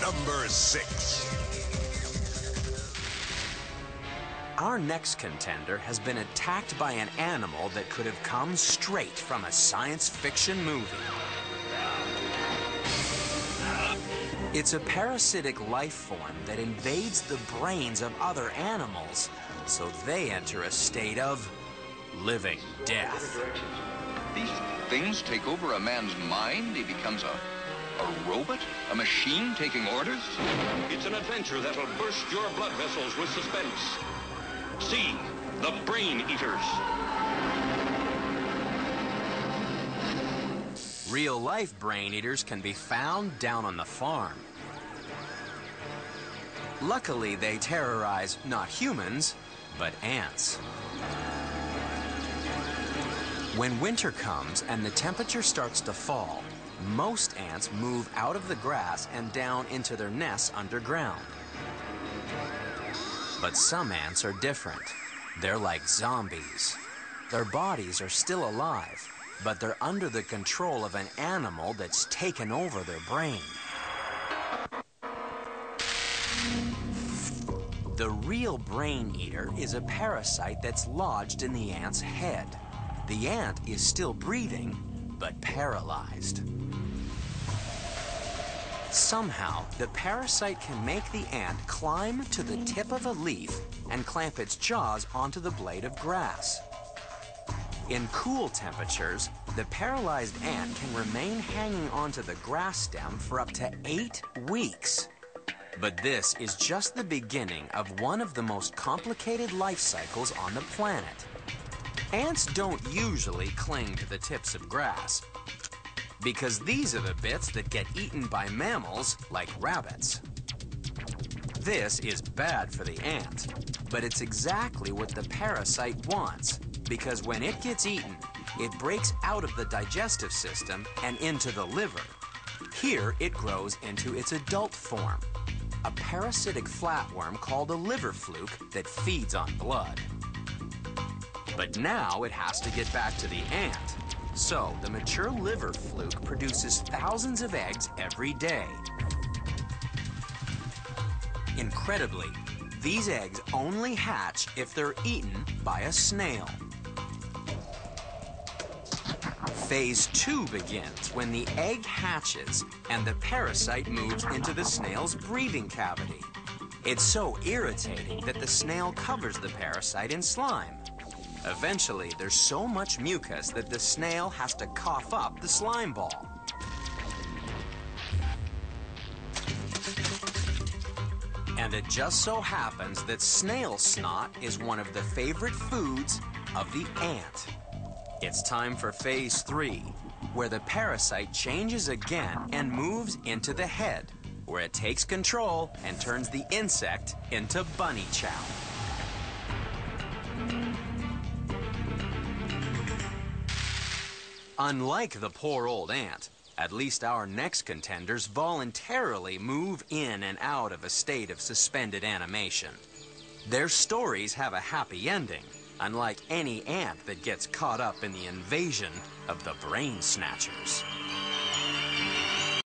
Number 6. Our next contender has been attacked by an animal that could have come straight from a science fiction movie. It's a parasitic life form that invades the brains of other animals, so they enter a state of living death. These things take over a man's mind. He becomes a robot? A machine taking orders? It's an adventure that'll burst your blood vessels with suspense. See, the Brain Eaters. Real-life brain eaters can be found down on the farm. Luckily, they terrorize not humans, but ants. When winter comes and the temperature starts to fall, most ants move out of the grass and down into their nests underground. But some ants are different. They're like zombies. Their bodies are still alive, but they're under the control of an animal that's taken over their brain. The real brain eater is a parasite that's lodged in the ant's head. The ant is still breathing, but paralyzed. Somehow, the parasite can make the ant climb to the tip of a leaf and clamp its jaws onto the blade of grass. In cool temperatures, the paralyzed ant can remain hanging onto the grass stem for up to 8 weeks. But this is just the beginning of one of the most complicated life cycles on the planet. Ants don't usually cling to the tips of grass, because these are the bits that get eaten by mammals like rabbits. This is bad for the ant, but it's exactly what the parasite wants, because when it gets eaten, it breaks out of the digestive system and into the liver. Here it grows into its adult form, a parasitic flatworm called a liver fluke that feeds on blood. But now it has to get back to the ant. So the mature liver fluke produces thousands of eggs every day. Incredibly, these eggs only hatch if they're eaten by a snail. Phase 2 begins when the egg hatches and the parasite moves into the snail's breathing cavity. It's so irritating that the snail covers the parasite in slime. Eventually, there's so much mucus that the snail has to cough up the slime ball. And it just so happens that snail snot is one of the favorite foods of the ant. It's time for phase 3, where the parasite changes again and moves into the head, where it takes control and turns the insect into bunny chow. Unlike the poor old ant, at least our next contenders voluntarily move in and out of a state of suspended animation. Their stories have a happy ending, unlike any ant that gets caught up in the invasion of the brain snatchers.